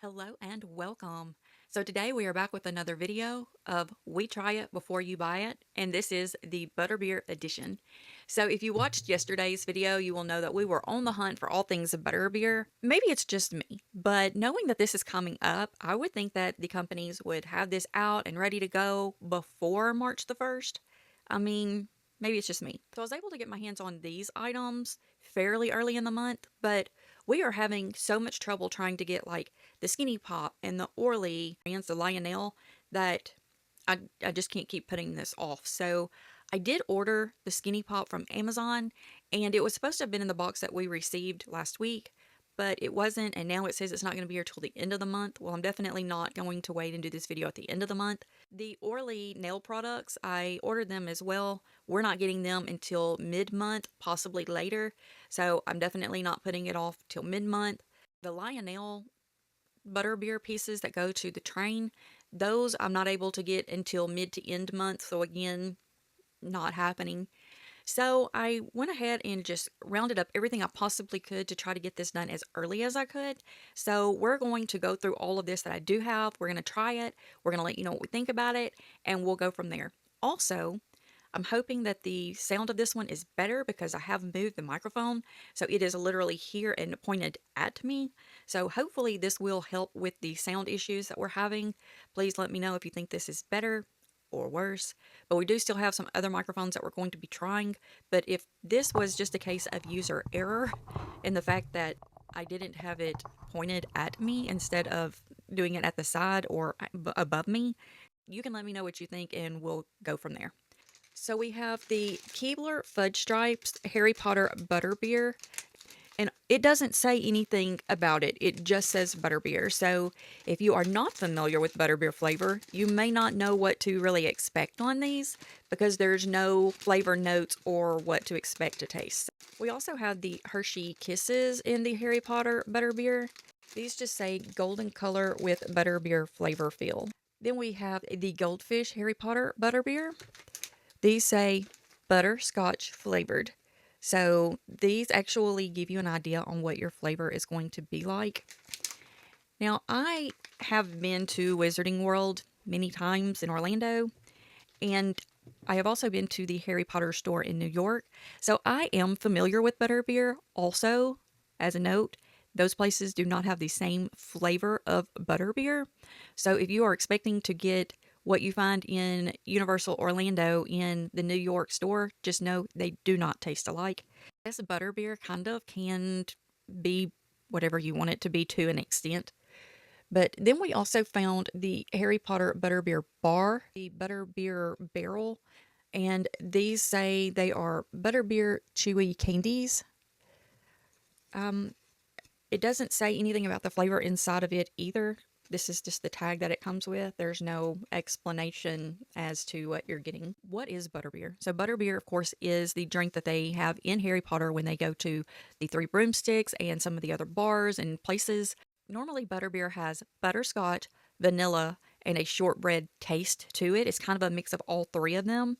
Hello and welcome. So today we are back with another video of We Try It Before You Buy It, and this is the Butterbeer edition. So if you watched yesterday's video, you will know that we were on the hunt for all things Butterbeer. Maybe it's just me, but knowing that this is coming up, I would think that the companies would have this out and ready to go before March the 1st. I mean, maybe it's just me. So I was able to get my hands on these items fairly early in the month, but we are having so much trouble trying to get like the Skinny Pop and the Orly and the Lionel that I just can't keep putting this off. So I did order the Skinny Pop from Amazon, and it was supposed to have been in the box that we received last week, but it wasn't, and now it says it's not going to be here till the end of the month. Well, I'm definitely not going to wait and do this video at the end of the month. The Orly nail products, I ordered them as well. We're not getting them until mid-month, possibly later, so I'm definitely not putting it off till mid-month. The Lionel Butterbeer pieces that go to the train, those I'm not able to get until mid to end month, so again, not happening. So I went ahead and just rounded up everything I possibly could to try to get this done as early as I could. So we're going to go through all of this that I do have. We're going to try it. We're going to let you know what we think about it, and we'll go from there. Also, I'm hoping that the sound of this one is better because I have moved the microphone, so it is literally here and pointed at me. So hopefully this will help with the sound issues that we're having. Please let me know if you think this is better or worse. But we do still have some other microphones that we're going to be trying. But if this was just a case of user error and the fact that I didn't have it pointed at me instead of doing it at the side or above me, you can let me know what you think and we'll go from there. So we have the Keebler Fudge Stripes Harry Potter Butterbeer, and it doesn't say anything about it. It just says Butterbeer. So if you are not familiar with Butterbeer flavor, you may not know what to really expect on these because there's no flavor notes or what to expect to taste. We also have the Hershey Kisses in the Harry Potter Butterbeer. These just say golden color with Butterbeer flavor feel. Then we have the Goldfish Harry Potter Butterbeer. These say butterscotch flavored. So these actually give you an idea on what your flavor is going to be like. Now, I have been to Wizarding World many times in Orlando, and I have also been to the Harry Potter store in New York. So I am familiar with butterbeer. Also, as a note, those places do not have the same flavor of butterbeer. So if you are expecting to get what you find in Universal Orlando in the New York store, just know they do not taste alike. This butterbeer kind of can be whatever you want it to be to an extent. But then we also found the Harry Potter Butterbeer Bar, the Butterbeer Barrel, and these say they are Butterbeer Chewy Candies. It doesn't say anything about the flavor inside of it either. This is just the tag that it comes with. There's no explanation as to what you're getting. What is butterbeer? So butterbeer, of course, is the drink that they have in Harry Potter when they go to the Three Broomsticks and some of the other bars and places. Normally, butterbeer has butterscotch, vanilla, and a shortbread taste to it. It's kind of a mix of all three of them.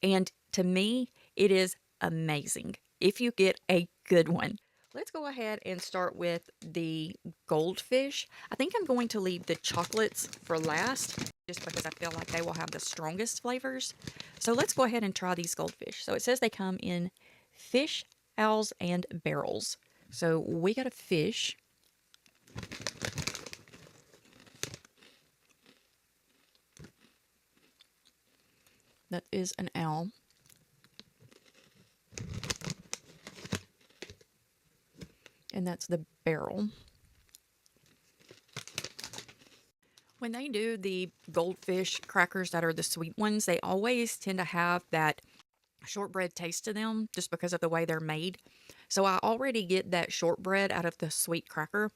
And to me, it is amazing if you get a good one. Let's go ahead and start with the Goldfish. I think I'm going to leave the chocolates for last, just because I feel like they will have the strongest flavors. So let's go ahead and try these Goldfish. So it says they come in fish, owls, and barrels. So we got a fish. That is an owl. And that's the barrel. When they do the Goldfish crackers that are the sweet ones, they always tend to have that shortbread taste to them just because of the way they're made. So I already get that shortbread out of the sweet cracker.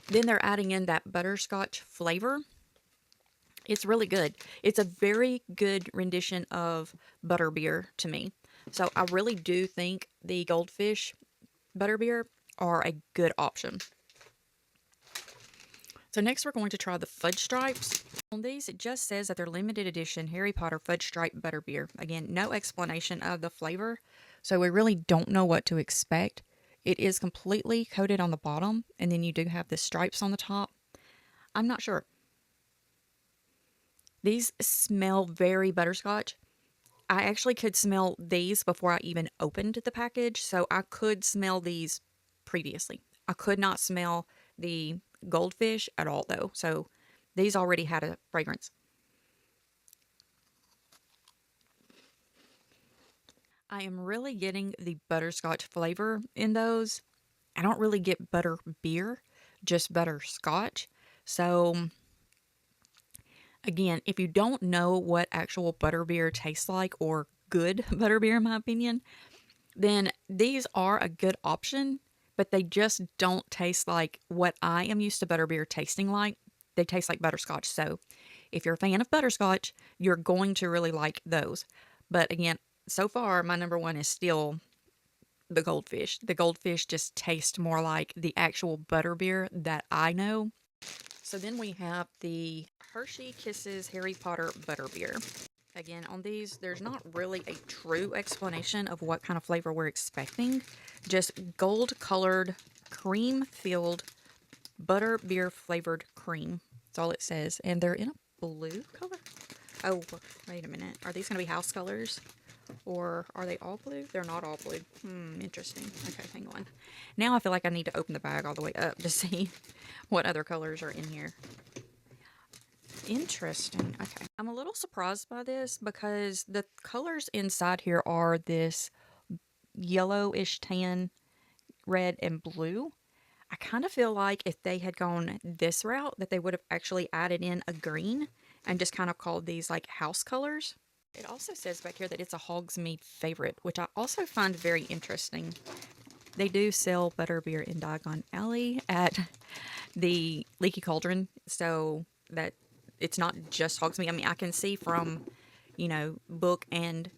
Then they're adding in that butterscotch flavor. It's really good. It's a very good rendition of butterbeer to me. So I really do think the Goldfish butterbeer are a good option. So next we're going to try the Fudge Stripes. On these, it just says that they're limited edition Harry Potter Fudge Stripe Butterbeer. Again, no explanation of the flavor, so we really don't know what to expect. It is completely coated on the bottom, and then you do have the stripes on the top. I'm not sure. These smell very butterscotch. I actually could smell these before I even opened the package, so I could smell these previously. I could not smell the Goldfish at all, though, so these already had a fragrance. I am really getting the butterscotch flavor in those. I don't really get butter beer, just butterscotch. So, again, if you don't know what actual butterbeer tastes like, or good butterbeer, in my opinion, then these are a good option, but they just don't taste like what I am used to butterbeer tasting like. They taste like butterscotch. So, if you're a fan of butterscotch, you're going to really like those. But again, so far, my number one is still the Goldfish. The Goldfish just taste more like the actual butterbeer that I know. So then we have the Hershey Kisses Harry Potter Butterbeer. Again, on these, there's not really a true explanation of what kind of flavor we're expecting. Just gold colored, cream filled, butterbeer flavored cream. That's all it says. And they're in a blue color. Oh, wait a minute. Are these going to be house colors? Or are they all blue? They're not all blue. Interesting. Okay, hang on. Now I feel like I need to open the bag all the way up to see what other colors are in here. Interesting. Okay. I'm a little surprised by this because the colors inside here are this yellowish tan, red, and blue. I kind of feel like if they had gone this route, that they would have actually added in a green and just kind of called these like house colors. It also says back here that it's a Hogsmeade favorite, which I also find very interesting. They do sell butterbeer in Diagon Alley at the Leaky Cauldron, so that it's not just Hogsmeade. I mean, I can see from, book and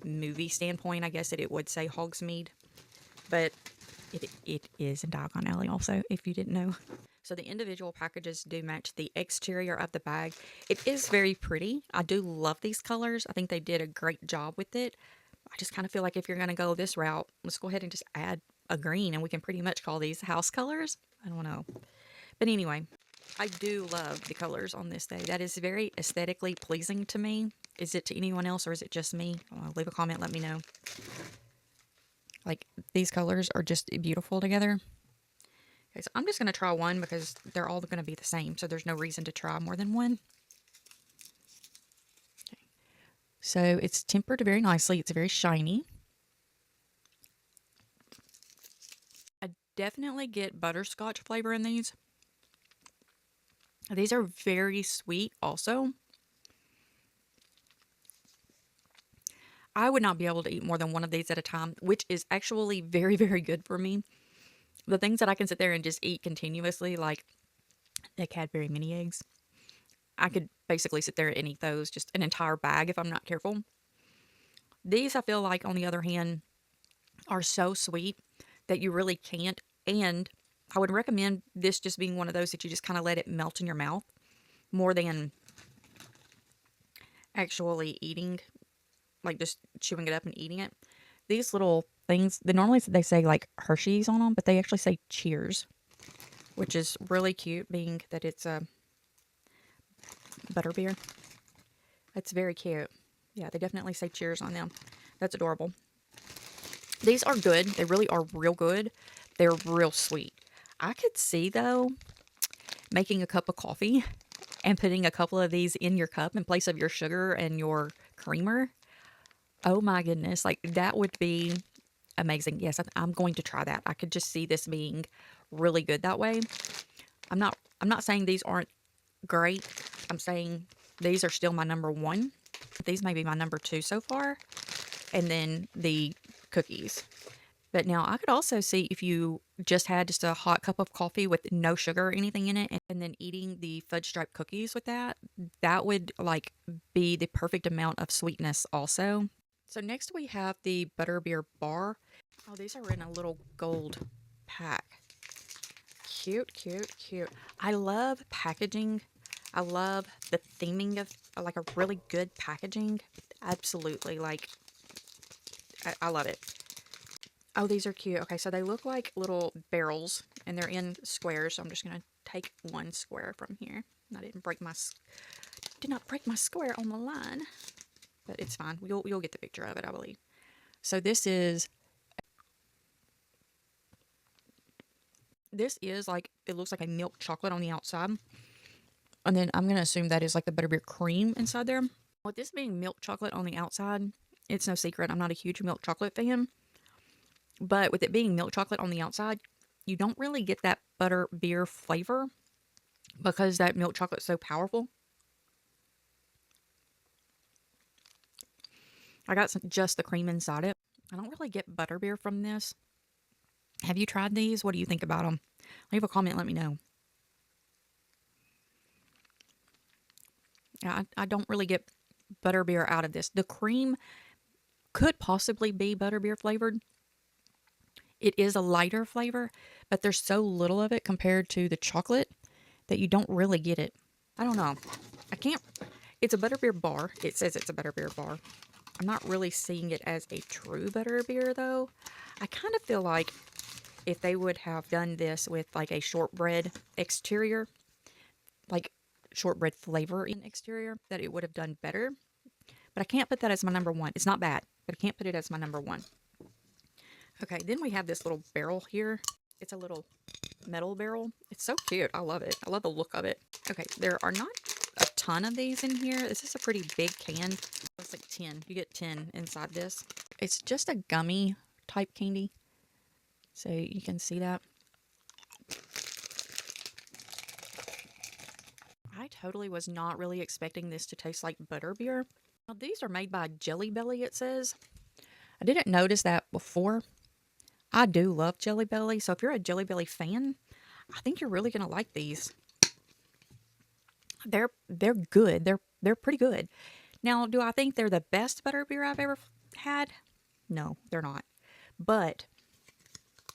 movie standpoint, I guess that it would say Hogsmeade, but it is in Diagon Alley also, if you didn't know. So the individual packages do match the exterior of the bag. It is very pretty. I do love these colors. I think they did a great job with it. I just kind of feel like if you're going to go this route, let's go ahead and just add a green and we can pretty much call these house colors. I don't know. But anyway, I do love the colors on this day. That is very aesthetically pleasing to me. Is it to anyone else or is it just me? Leave a comment, let me know. Like, these colors are just beautiful together. Okay, so I'm just going to try one because they're all going to be the same, so there's no reason to try more than one. Okay. So it's tempered very nicely. It's very shiny. I definitely get butterscotch flavor in these. These are very sweet also. I would not be able to eat more than one of these at a time, which is actually very, very good for me. The things that I can sit there and just eat continuously, like the Cadbury mini eggs, I could basically sit there and eat those, just an entire bag if I'm not careful. These, I feel like, on the other hand, are so sweet that you really can't. And I would recommend this just being one of those that you just kind of let it melt in your mouth more than actually eating, like just chewing it up and eating it. These little things, they say like Hershey's on them, but they actually say cheers, which is really cute, being that it's a butterbeer. That's very cute. Yeah, they definitely say cheers on them. That's adorable. These are good. They really are real good. They're real sweet. I could see, though, making a cup of coffee and putting a couple of these in your cup in place of your sugar and your creamer. Oh my goodness. Like, that would be amazing. Yes, I'm going to try that. I could just see this being really good that way. I'm not saying these aren't great. I'm saying these are still my number one. These may be my number two so far. And then the cookies. But now I could also see if you just had just a hot cup of coffee with no sugar or anything in it, and then eating the fudge stripe cookies with that, that would like be the perfect amount of sweetness also. So next we have the Butterbeer bar. Oh, these are in a little gold pack. Cute, cute, cute. I love packaging. I love the theming of like a really good packaging. Absolutely, like I love it. Oh, these are cute. Okay, so they look like little barrels and they're in squares. So I'm just going to take one square from here. I did not break my square on the line, but it's fine. You'll get the picture of it, I believe. So this is like, it looks like a milk chocolate on the outside. And then I'm going to assume that is like the butterbeer cream inside there. With this being milk chocolate on the outside, it's no secret I'm not a huge milk chocolate fan. But with it being milk chocolate on the outside, you don't really get that butterbeer flavor because that milk chocolate is so powerful. I got just the cream inside it. I don't really get butterbeer from this. Have you tried these? What do you think about them? Leave a comment, let me know. Yeah, I don't really get butterbeer out of this. The cream could possibly be butterbeer flavored. It is a lighter flavor, but there's so little of it compared to the chocolate that you don't really get it. I don't know. It's a butterbeer bar. It says it's a butterbeer bar. I'm not really seeing it as a true butterbeer though. I kind of feel like if they would have done this with like a shortbread exterior, like shortbread flavor in exterior, that it would have done better. But I can't put that as my number one. It's not bad, but I can't put it as my number one. Okay, then we have this little barrel here. It's a little metal barrel. It's so cute. I love it. I love the look of it. Okay, there are not a ton of these in here. This is a pretty big can. It's like 10. You get 10 inside this. It's just a gummy type candy. So you can see that. I totally was not really expecting this to taste like butterbeer. Now, these are made by Jelly Belly, it says. I didn't notice that before. I do love Jelly Belly, so if you're a Jelly Belly fan, I think you're really gonna like these. They're good. They're pretty good. Now, do I think they're the best butterbeer I've ever had? No, they're not. But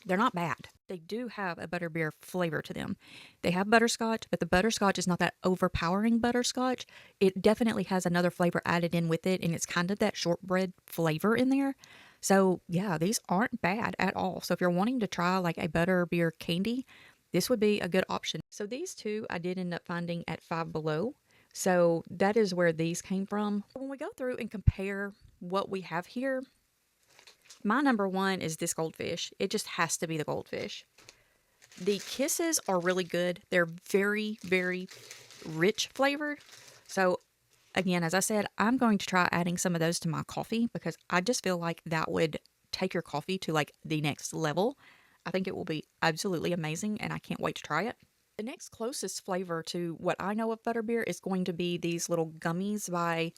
they're not bad. They do have a butterbeer flavor to them. They have butterscotch, but the butterscotch is not that overpowering butterscotch. It definitely has another flavor added in with it, and it's kind of that shortbread flavor in there. So, yeah, these aren't bad at all. So if you're wanting to try like a butterbeer candy, this would be a good option. So these two I did end up finding at Five Below. So that is where these came from. When we go through and compare what we have here, my number one is this Goldfish. It just has to be the Goldfish. The Kisses are really good. They're very, very rich flavored. So again, as I said, I'm going to try adding some of those to my coffee because I just feel like that would take your coffee to like the next level. I think it will be absolutely amazing and I can't wait to try it. The next closest flavor to what I know of butterbeer is going to be these little gummies by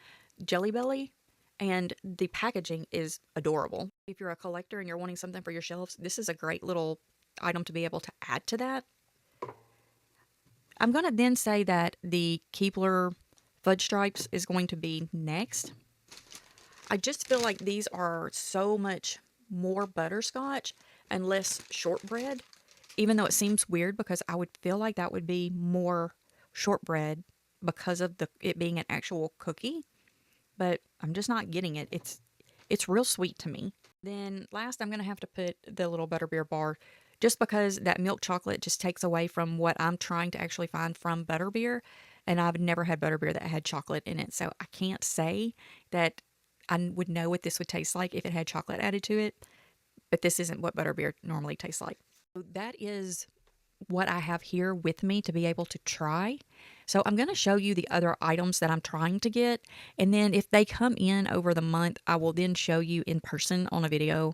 Jelly Belly. And the packaging is adorable. If you're a collector and you're wanting something for your shelves, this is a great little item to be able to add to that. I'm going to then say that the Keebler Fudge Stripes is going to be next. I just feel like these are so much more butterscotch and less shortbread, even though it seems weird because I would feel like that would be more shortbread because of it being an actual cookie. But I'm just not getting it. It's real sweet to me. Then last, I'm going to have to put the little butterbeer bar just because that milk chocolate just takes away from what I'm trying to actually find from butterbeer. And I've never had butterbeer that had chocolate in it. So I can't say that I would know what this would taste like if it had chocolate added to it. But this isn't what butterbeer normally tastes like. So that is what I have here with me to be able to try. So I'm going to show you the other items that I'm trying to get. And then if they come in over the month, I will then show you in person on a video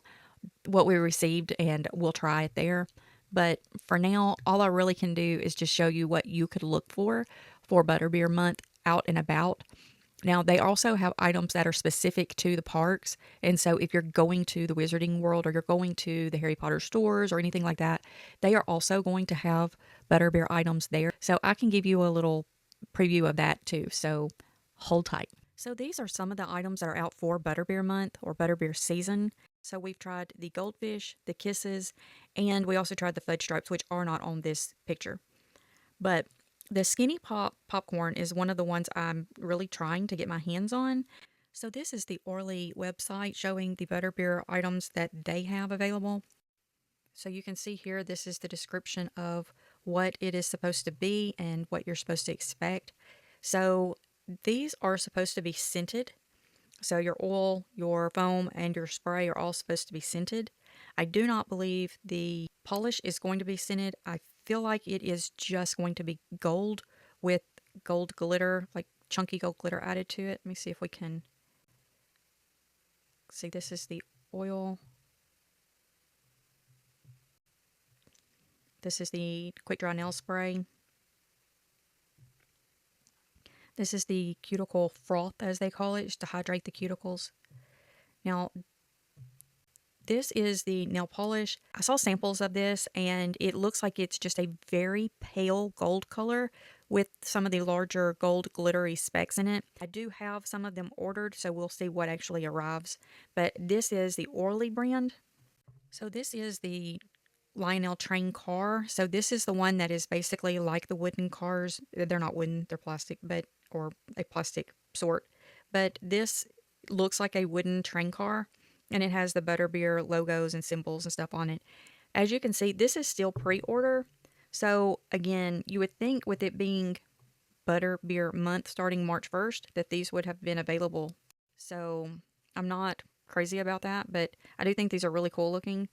what we received and we'll try it there. But for now, all I really can do is just show you what you could look for Butterbeer Month out and about. Now, they also have items that are specific to the parks. And so if you're going to the Wizarding World or you're going to the Harry Potter stores or anything like that, they are also going to have butterbeer items there. So I can give you a little preview of that too. So hold tight. So these are some of the items that are out for Butterbeer Month or Butterbeer Season. So we've tried the Goldfish, the Kisses, and we also tried the Fudge Stripes, which are not on this picture. But the Skinny Pop popcorn is one of the ones I'm really trying to get my hands on. So this is the Orly website showing the butterbeer items that they have available. So you can see here, this is the description of what it is supposed to be and what you're supposed to expect. So these are supposed to be scented. So your oil, your foam, and your spray are all supposed to be scented. I do not believe the polish is going to be scented. I feel like it is just going to be gold with gold glitter, like chunky gold glitter added to it. Let me see if we can see. This is the oil. This is the quick dry nail spray. This is the cuticle froth, as they call it, just to hydrate the cuticles. Now, this is the nail polish. I saw samples of this, and it looks like it's just a very pale gold color with some of the larger gold glittery specks in it. I do have some of them ordered, so we'll see what actually arrives. But this is the Orly brand. So this is the Lionel train car. So this is the one that is basically like the wooden cars. They're not wooden, they're plastic, but or a plastic sort. But this looks like a wooden train car, and it has the Butterbeer logos and symbols and stuff on it. As you can see, this is still pre-order. So again, you would think with it being Butterbeer month starting March 1st that these would have been available. So I'm not crazy about that, but I do think these are really cool looking.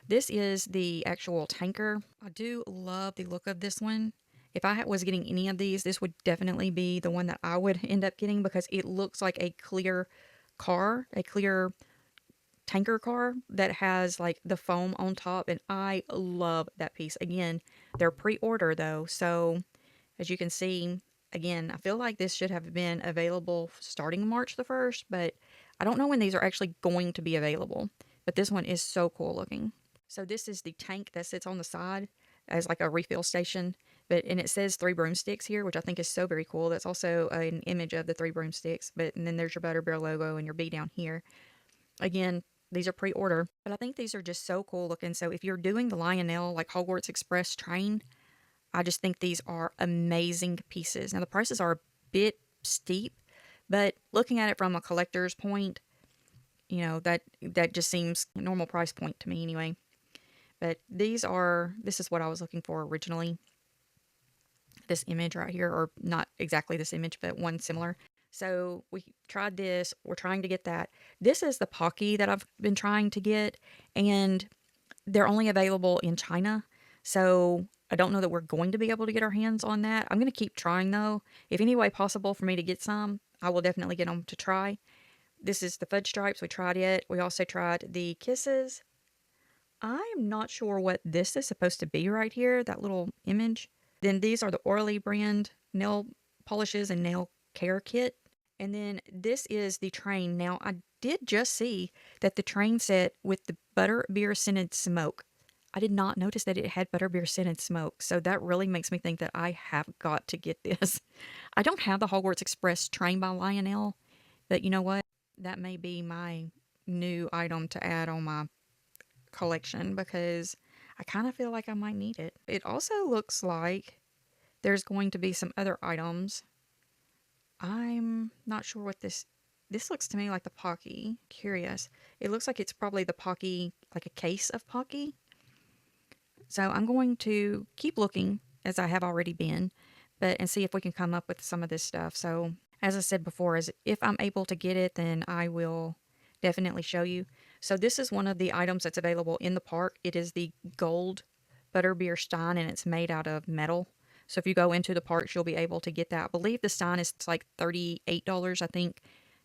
This is the actual tanker. I do love the look of this one. If I was getting any of these, this would definitely be the one that I would end up getting because it looks like a clear car, a clear tanker car that has like the foam on top, and I love that piece. Again, they're pre-order though, so as you can see, again, I feel like this should have been available starting March the 1st, but I don't know when these are actually going to be available. But this one is so cool looking. So this is the tank that sits on the side as like a refill station, and it says 3 broomsticks here, which I think is so very cool. That's also an image of the 3 broomsticks, and then there's your Butterbeer logo and your B down here. Again, these are pre-order, but I think these are just so cool looking. So if you're doing the Lionel like Hogwarts Express train, I just think these are amazing pieces. Now the prices are a bit steep, but looking at it from a collector's point, you know, that just seems a normal price point to me anyway. But this is what I was looking for originally. This image right here, or not exactly this image, but one similar. So we tried this. We're trying to get that. This is the Pocky that I've been trying to get, and they're only available in China. So I don't know that we're going to be able to get our hands on that. I'm going to keep trying though. If any way possible for me to get some, I will definitely get them to try. This is the fudge stripes. We tried it. We also tried the kisses. I'm not sure what this is supposed to be right here, that little image. Then these are the Orly brand nail polishes and nail care kit. And then this is the train. Now, I did just see that the train set with the Butterbeer scented smoke. I did not notice that it had Butterbeer scented smoke. So that really makes me think that I have got to get this. I don't have the Hogwarts Express train by Lionel, but you know what? That may be my new item to add on my collection because I kind of feel like I might need it. It also looks like there's going to be some other items. I'm not sure what this looks to me like the Pocky. Curious. It looks like it's probably the Pocky, like a case of Pocky. So I'm going to keep looking as I have already been, and see if we can come up with some of this stuff. So as I said before, as if I'm able to get it, then I will definitely show you. So this is one of the items that's available in the park. It is the gold Butterbeer stein, and it's made out of metal. So if you go into the parks, you'll be able to get that. I believe the stein is like $38, I think,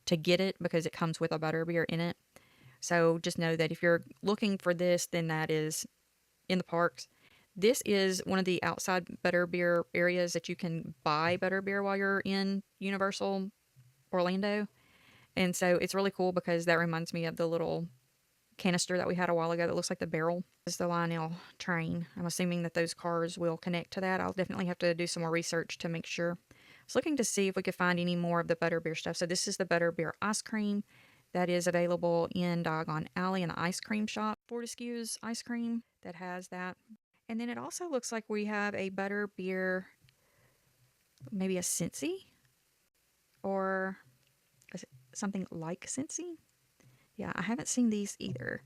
to get it because it comes with a Butterbeer in it. So just know that if you're looking for this, then that is in the parks. This is one of the outside Butterbeer areas that you can buy Butterbeer while you're in Universal Orlando. And so it's really cool because that reminds me of the little canister that we had a while ago that looks like the barrel. This is the Lionel train. I'm assuming that those cars will connect to that. I'll definitely have to do some more research to make sure. I was looking to see if we could find any more of the Butterbeer stuff. So this is the Butterbeer ice cream that is available in Doggone Alley in the ice cream shop. Fortescue's ice cream that has that. And then it also looks like we have a Butterbeer, maybe a Scentsy, or something like Scentsy. Yeah, I haven't seen these either.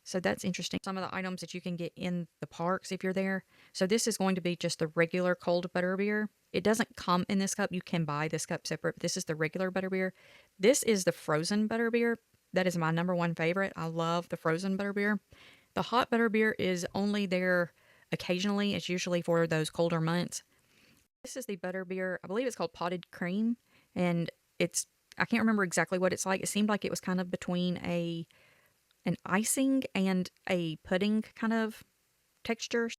So that's interesting. Some of the items that you can get in the parks if you're there. So this is going to be just the regular cold butterbeer. It doesn't come in this cup. You can buy this cup separate. But this is the regular butterbeer. This is the frozen butterbeer. That is my number one favorite. I love the frozen butterbeer. The hot butterbeer is only there occasionally. It's usually for those colder months. This is the butterbeer. I believe it's called potted cream, and it's I can't remember exactly what it's like. It seemed like it was kind of between an icing and a pudding kind of texture.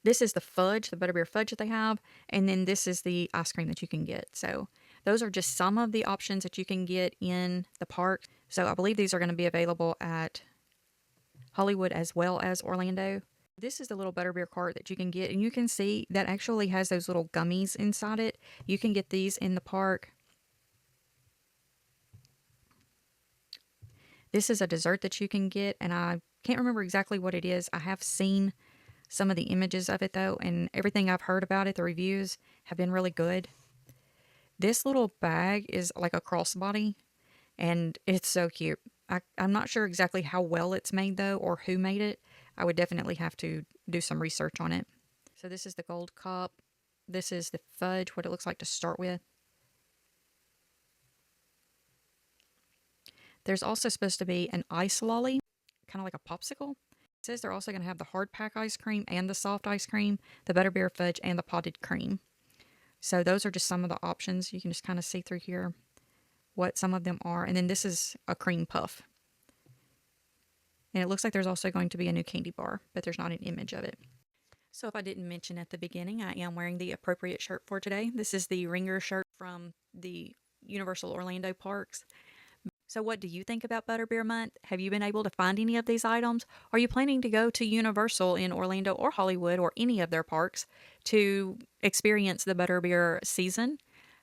This is the fudge, the butterbeer fudge that they have, and then this is the ice cream that you can get. So those are just some of the options that you can get in the park. So I believe these are going to be available at Hollywood as well as Orlando. This is the little butterbeer cart that you can get, and you can see that actually has those little gummies inside it. You can get these in the park. This is a dessert that you can get, and I can't remember exactly what it is. I have seen some of the images of it though, and everything I've heard about it, the reviews have been really good. This little bag is like a crossbody, and it's so cute. I'm not sure exactly how well it's made though, or who made it. I would definitely have to do some research on it. So this is the gold cup. This is the fudge, what it looks like to start with. There's also supposed to be an ice lolly, kind of like a popsicle. It says they're also going to have the hard pack ice cream and the soft ice cream, the butterbeer fudge, and the potted cream. So those are just some of the options. You can just kind of see through here what some of them are. And then this is a cream puff. And it looks like there's also going to be a new candy bar, but there's not an image of it. So if I didn't mention at the beginning, I am wearing the appropriate shirt for today. This is the Ringer shirt from the Universal Orlando Parks. So what do you think about Butterbeer Month? Have you been able to find any of these items? Are you planning to go to Universal in Orlando or Hollywood or any of their parks to experience the Butterbeer season?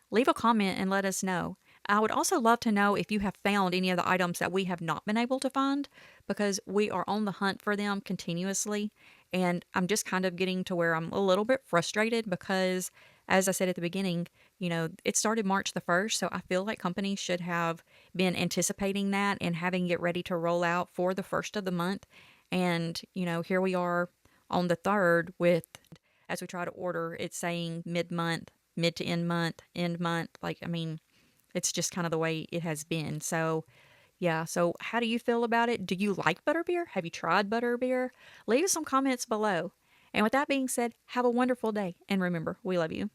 Leave a comment and let us know. I would also love to know if you have found any of the items that we have not been able to find, because we are on the hunt for them continuously. And I'm just kind of getting to where I'm a little bit frustrated because, as I said at the beginning, it started March the 1st. So I feel like companies should have been anticipating that and having it ready to roll out for the first of the month. And, here we are on the 3rd with, as we try to order, it's saying mid-month, mid to end month, end month. It's just kind of the way it has been. So, yeah. So, how do you feel about it? Do you like butterbeer? Have you tried butterbeer? Leave us some comments below. And with that being said, have a wonderful day. And remember, we love you.